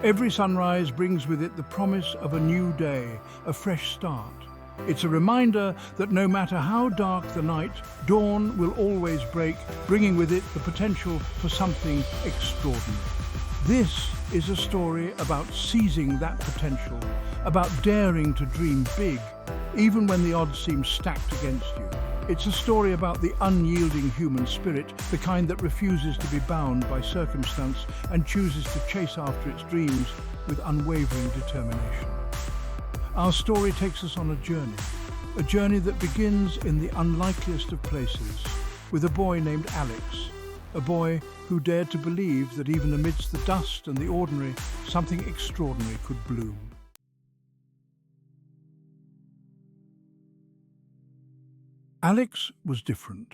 Every sunrise brings with it the promise of a new day, a fresh start. It's a reminder that no matter how dark the night, dawn will always break, bringing with it the potential for something extraordinary. This is a story about seizing that potential, about daring to dream big, even when the odds seem stacked against you. It's a story about the unyielding human spirit, the kind that refuses to be bound by circumstance and chooses to chase after its dreams with unwavering determination. Our story takes us on a journey that begins in the unlikeliest of places, with a boy named Alex, a boy who dared to believe that even amidst the dust and the ordinary, something extraordinary could bloom. Alex was different.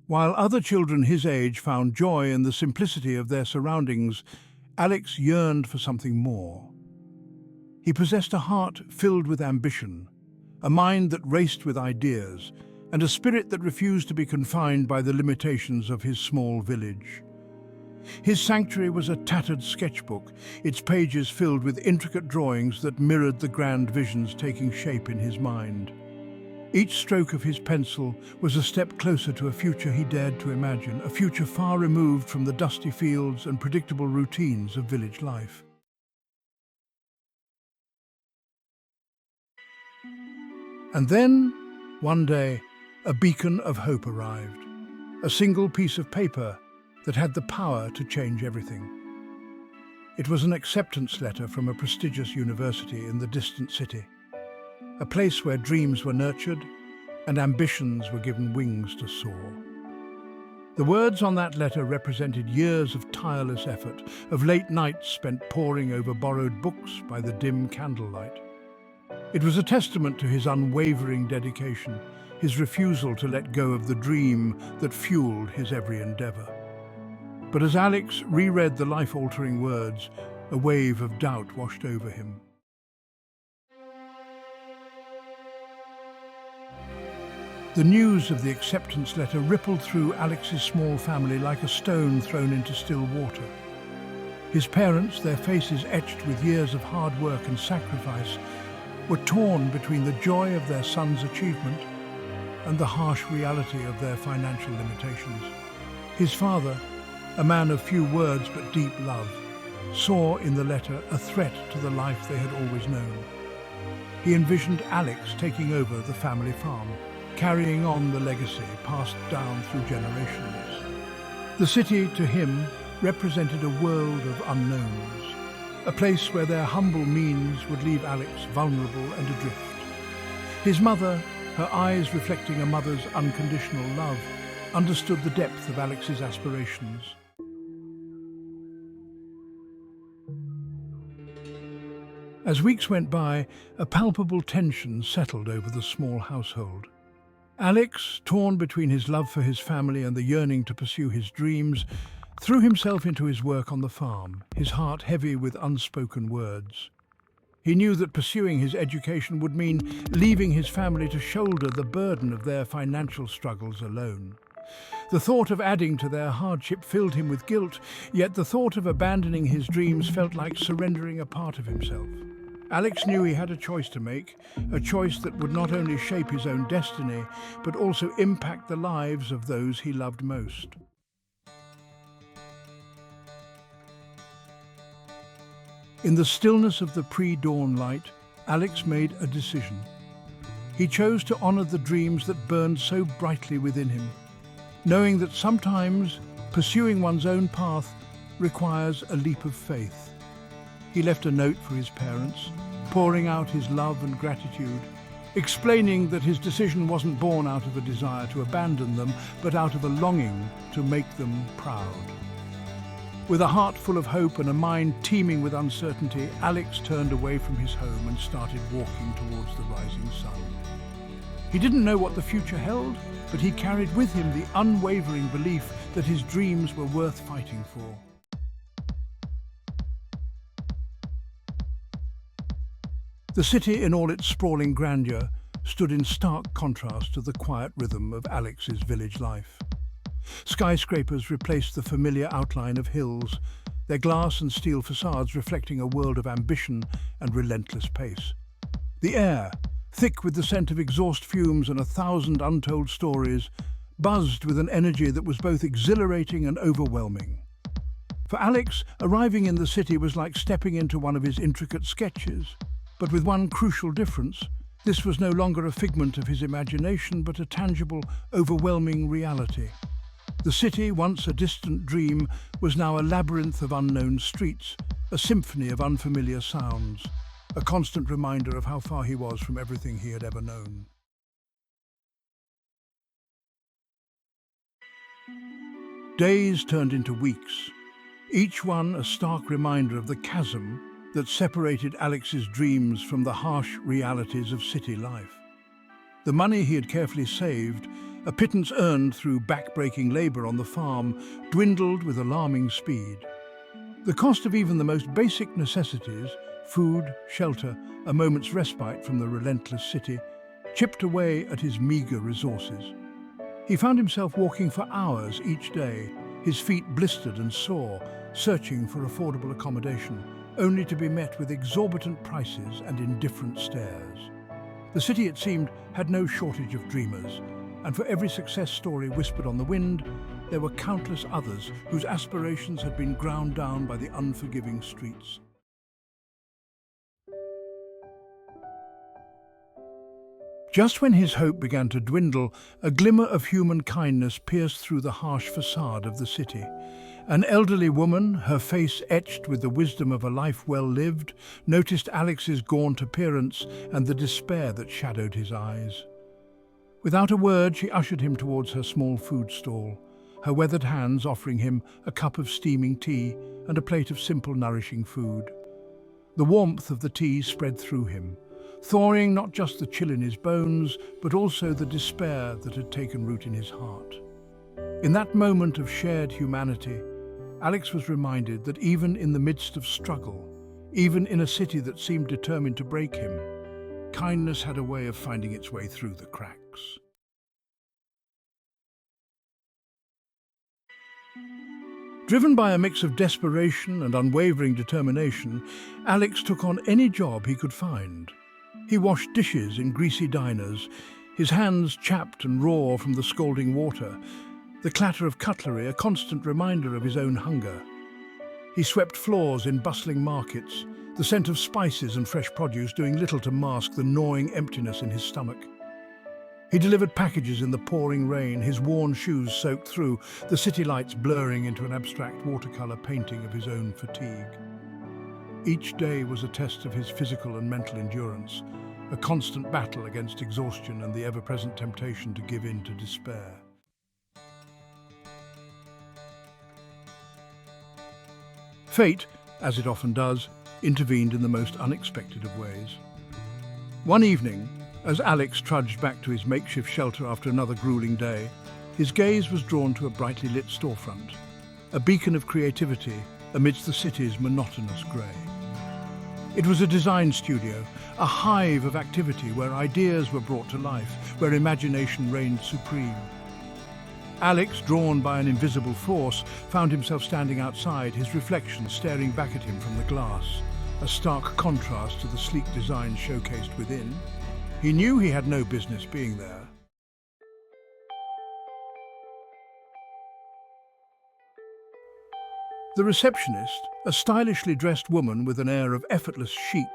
While other children his age found joy in the simplicity of their surroundings, Alex yearned for something more. He possessed a heart filled with ambition, a mind that raced with ideas, and a spirit that refused to be confined by the limitations of his small village. His sanctuary was a tattered sketchbook, its pages filled with intricate drawings that mirrored the grand visions taking shape in his mind. Each stroke of his pencil was a step closer to a future he dared to imagine, a future far removed from the dusty fields and predictable routines of village life. And then, one day, a beacon of hope arrived, a single piece of paper that had the power to change everything. It was an acceptance letter from a prestigious university in the distant city, a place where dreams were nurtured and ambitions were given wings to soar. The words on that letter represented years of tireless effort, of late nights spent poring over borrowed books by the dim candlelight. It was a testament to his unwavering dedication, his refusal to let go of the dream that fueled his every endeavor. But as Alex reread the life-altering words, a wave of doubt washed over him. The news of the acceptance letter rippled through Alex's small family like a stone thrown into still water. His parents, their faces etched with years of hard work and sacrifice, were torn between the joy of their son's achievement and the harsh reality of their financial limitations. His father, a man of few words but deep love, saw in the letter a threat to the life they had always known. He envisioned Alex taking over the family farm, carrying on the legacy passed down through generations. The city, to him, represented a world of unknowns, a place where their humble means would leave Alex vulnerable and adrift. His mother, her eyes reflecting a mother's unconditional love, understood the depth of Alex's aspirations. As weeks went by, a palpable tension settled over the small household. Alex, torn between his love for his family and the yearning to pursue his dreams, threw himself into his work on the farm, his heart heavy with unspoken words. He knew that pursuing his education would mean leaving his family to shoulder the burden of their financial struggles alone. The thought of adding to their hardship filled him with guilt, yet the thought of abandoning his dreams felt like surrendering a part of himself. Alex knew he had a choice to make, a choice that would not only shape his own destiny, but also impact the lives of those he loved most. In the stillness of the pre-dawn light, Alex made a decision. He chose to honor the dreams that burned so brightly within him, knowing that sometimes pursuing one's own path requires a leap of faith. He left a note for his parents, pouring out his love and gratitude, explaining that his decision wasn't born out of a desire to abandon them, but out of a longing to make them proud. With a heart full of hope and a mind teeming with uncertainty, Alex turned away from his home and started walking towards the rising sun. He didn't know what the future held, but he carried with him the unwavering belief that his dreams were worth fighting for. The city, in all its sprawling grandeur, stood in stark contrast to the quiet rhythm of Alex's village life. Skyscrapers replaced the familiar outline of hills, their glass and steel facades reflecting a world of ambition and relentless pace. The air, thick with the scent of exhaust fumes and 1,000 untold stories, buzzed with an energy that was both exhilarating and overwhelming. For Alex, arriving in the city was like stepping into one of his intricate sketches, but with one crucial difference. This was no longer a figment of his imagination, but a tangible, overwhelming reality. The city, once a distant dream, was now a labyrinth of unknown streets, a symphony of unfamiliar sounds, a constant reminder of how far he was from everything he had ever known. Days turned into weeks, each one a stark reminder of the chasm that separated Alex's dreams from the harsh realities of city life. The money he had carefully saved, a pittance earned through back-breaking labor on the farm, dwindled with alarming speed. The cost of even the most basic necessities, food, shelter, a moment's respite from the relentless city, chipped away at his meager resources. He found himself walking for hours each day, his feet blistered and sore, searching for affordable accommodation, only to be met with exorbitant prices and indifferent stares. The city, it seemed, had no shortage of dreamers, and for every success story whispered on the wind, there were countless others whose aspirations had been ground down by the unforgiving streets. Just when his hope began to dwindle, a glimmer of human kindness pierced through the harsh facade of the city. An elderly woman, her face etched with the wisdom of a life well lived, noticed Alex's gaunt appearance and the despair that shadowed his eyes. Without a word, she ushered him towards her small food stall, her weathered hands offering him a cup of steaming tea and a plate of simple, nourishing food. The warmth of the tea spread through him, thawing not just the chill in his bones, but also the despair that had taken root in his heart. In that moment of shared humanity, Alex was reminded that even in the midst of struggle, even in a city that seemed determined to break him, kindness had a way of finding its way through the cracks. Driven by a mix of desperation and unwavering determination, Alex took on any job he could find. He washed dishes in greasy diners, his hands chapped and raw from the scalding water, the clatter of cutlery a constant reminder of his own hunger. He swept floors in bustling markets, the scent of spices and fresh produce doing little to mask the gnawing emptiness in his stomach. He delivered packages in the pouring rain, his worn shoes soaked through, the city lights blurring into an abstract watercolor painting of his own fatigue. Each day was a test of his physical and mental endurance, a constant battle against exhaustion and the ever-present temptation to give in to despair. Fate, as it often does, intervened in the most unexpected of ways. One evening, as Alex trudged back to his makeshift shelter after another grueling day, his gaze was drawn to a brightly lit storefront, a beacon of creativity amidst the city's monotonous grey. It was a design studio, a hive of activity where ideas were brought to life, where imagination reigned supreme. Alex, drawn by an invisible force, found himself standing outside, his reflection staring back at him from the glass, a stark contrast to the sleek design showcased within. He knew he had no business being there. The receptionist, a stylishly dressed woman with an air of effortless chic,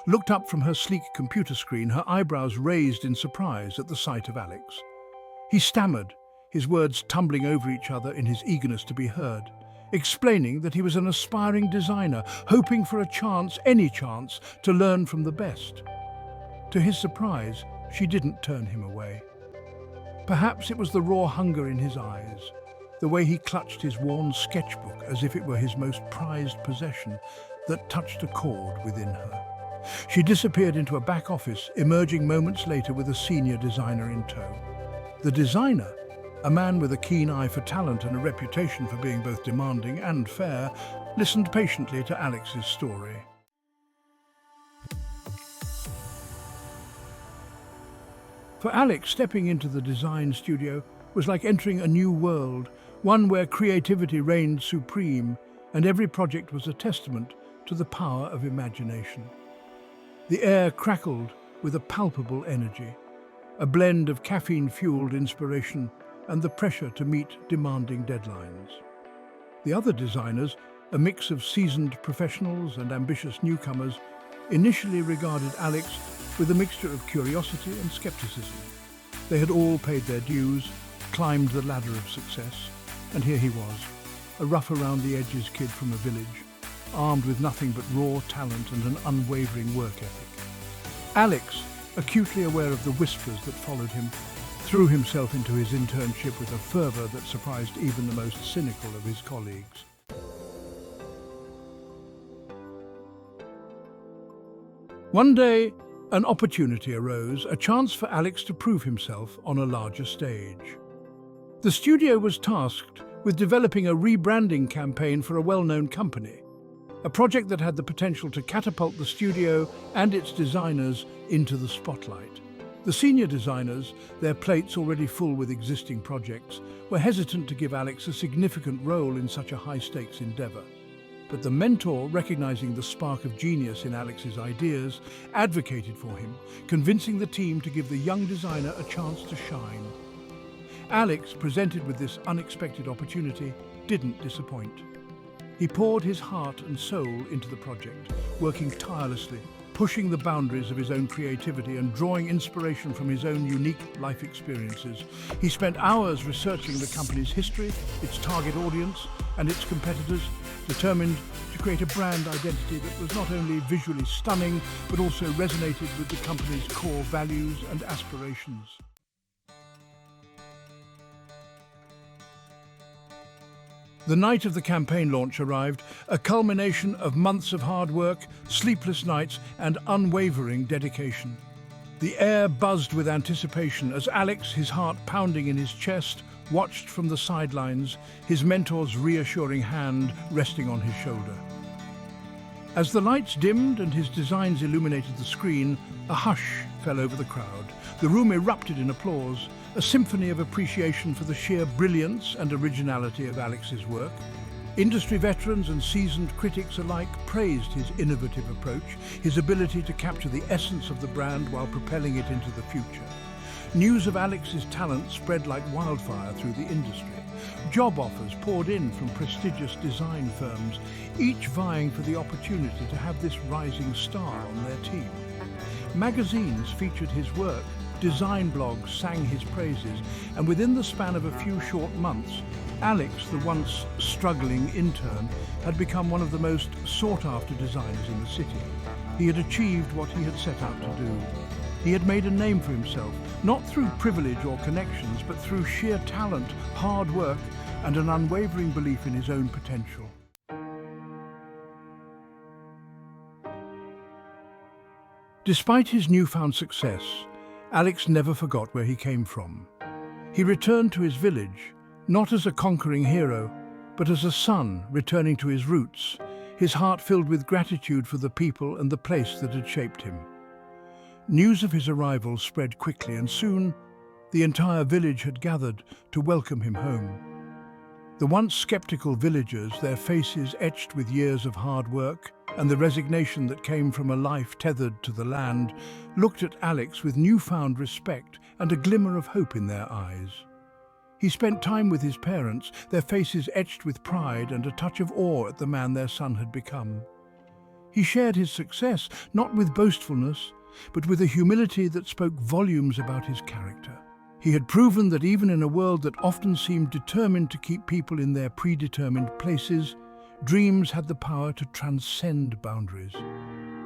looked up from her sleek computer screen, her eyebrows raised in surprise at the sight of Alex. He stammered, his words tumbling over each other in his eagerness to be heard, explaining that he was an aspiring designer, hoping for a chance, any chance, to learn from the best. To his surprise, she didn't turn him away. Perhaps it was the raw hunger in his eyes, the way he clutched his worn sketchbook as if it were his most prized possession, that touched a chord within her. She disappeared into a back office, emerging moments later with a senior designer in tow. The designer, a man with a keen eye for talent and a reputation for being both demanding and fair, listened patiently to Alex's story. For Alex, stepping into the design studio was like entering a new world, one where creativity reigned supreme and every project was a testament to the power of imagination. The air crackled with a palpable energy, a blend of caffeine-fueled inspiration and the pressure to meet demanding deadlines. The other designers, a mix of seasoned professionals and ambitious newcomers, initially regarded Alex with a mixture of curiosity and skepticism. They had all paid their dues, climbed the ladder of success, and here he was, a rough-around-the-edges kid from a village, armed with nothing but raw talent and an unwavering work ethic. Alex, acutely aware of the whispers that followed him, threw himself into his internship with a fervour that surprised even the most cynical of his colleagues. One day, an opportunity arose, a chance for Alex to prove himself on a larger stage. The studio was tasked with developing a rebranding campaign for a well-known company, a project that had the potential to catapult the studio and its designers into the spotlight. The senior designers, their plates already full with existing projects, were hesitant to give Alex a significant role in such a high-stakes endeavour. But the mentor, recognizing the spark of genius in Alex's ideas, advocated for him, convincing the team to give the young designer a chance to shine. Alex, presented with this unexpected opportunity, didn't disappoint. He poured his heart and soul into the project, working tirelessly, pushing the boundaries of his own creativity and drawing inspiration from his own unique life experiences. He spent hours researching the company's history, its target audience, and its competitors, determined to create a brand identity that was not only visually stunning, but also resonated with the company's core values and aspirations. The night of the campaign launch arrived, a culmination of months of hard work, sleepless nights, and unwavering dedication. The air buzzed with anticipation as Alex, his heart pounding in his chest, watched from the sidelines, his mentor's reassuring hand resting on his shoulder. As the lights dimmed and his designs illuminated the screen, a hush fell over the crowd. The room erupted in applause, a symphony of appreciation for the sheer brilliance and originality of Alex's work. Industry veterans and seasoned critics alike praised his innovative approach, his ability to capture the essence of the brand while propelling it into the future. News of Alex's talent spread like wildfire through the industry. Job offers poured in from prestigious design firms, each vying for the opportunity to have this rising star on their team. Magazines featured his work, design blogs sang his praises, and within the span of a few short months, Alex, the once struggling intern, had become one of the most sought-after designers in the city. He had achieved what he had set out to do. He had made a name for himself, not through privilege or connections, but through sheer talent, hard work, and an unwavering belief in his own potential. Despite his newfound success, Alex never forgot where he came from. He returned to his village, not as a conquering hero, but as a son returning to his roots, his heart filled with gratitude for the people and the place that had shaped him. News of his arrival spread quickly, and soon the entire village had gathered to welcome him home. The once skeptical villagers, their faces etched with years of hard work and the resignation that came from a life tethered to the land, looked at Alex with newfound respect and a glimmer of hope in their eyes. He spent time with his parents, their faces etched with pride and a touch of awe at the man their son had become. He shared his success, not with boastfulness, but with a humility that spoke volumes about his character. He had proven that even in a world that often seemed determined to keep people in their predetermined places, dreams had the power to transcend boundaries.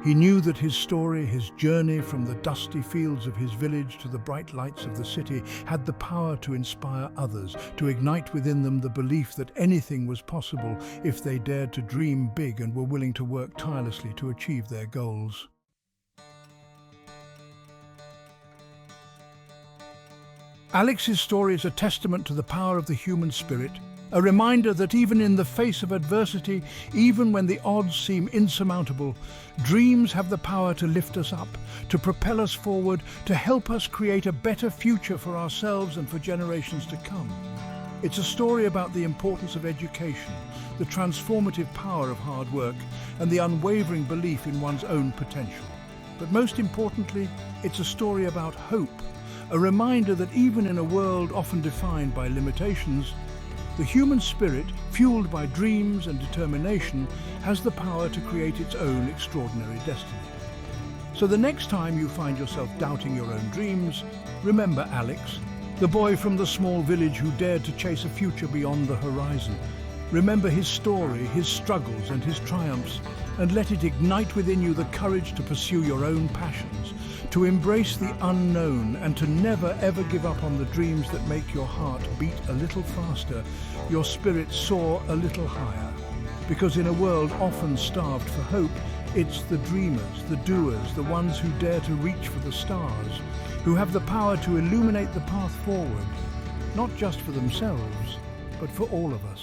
He knew that his story, his journey from the dusty fields of his village to the bright lights of the city, had the power to inspire others, to ignite within them the belief that anything was possible if they dared to dream big and were willing to work tirelessly to achieve their goals. Alex's story is a testament to the power of the human spirit, a reminder that even in the face of adversity, even when the odds seem insurmountable, dreams have the power to lift us up, to propel us forward, to help us create a better future for ourselves and for generations to come. It's a story about the importance of education, the transformative power of hard work, and the unwavering belief in one's own potential. But most importantly, it's a story about hope, a reminder that even in a world often defined by limitations, the human spirit, fueled by dreams and determination, has the power to create its own extraordinary destiny. So the next time you find yourself doubting your own dreams, remember Alex, the boy from the small village who dared to chase a future beyond the horizon. Remember his story, his struggles and his triumphs, and let it ignite within you the courage to pursue your own passions, to embrace the unknown, and to never ever give up on the dreams that make your heart beat a little faster, your spirit soar a little higher. Because in a world often starved for hope, it's the dreamers, the doers, the ones who dare to reach for the stars, who have the power to illuminate the path forward, not just for themselves, but for all of us.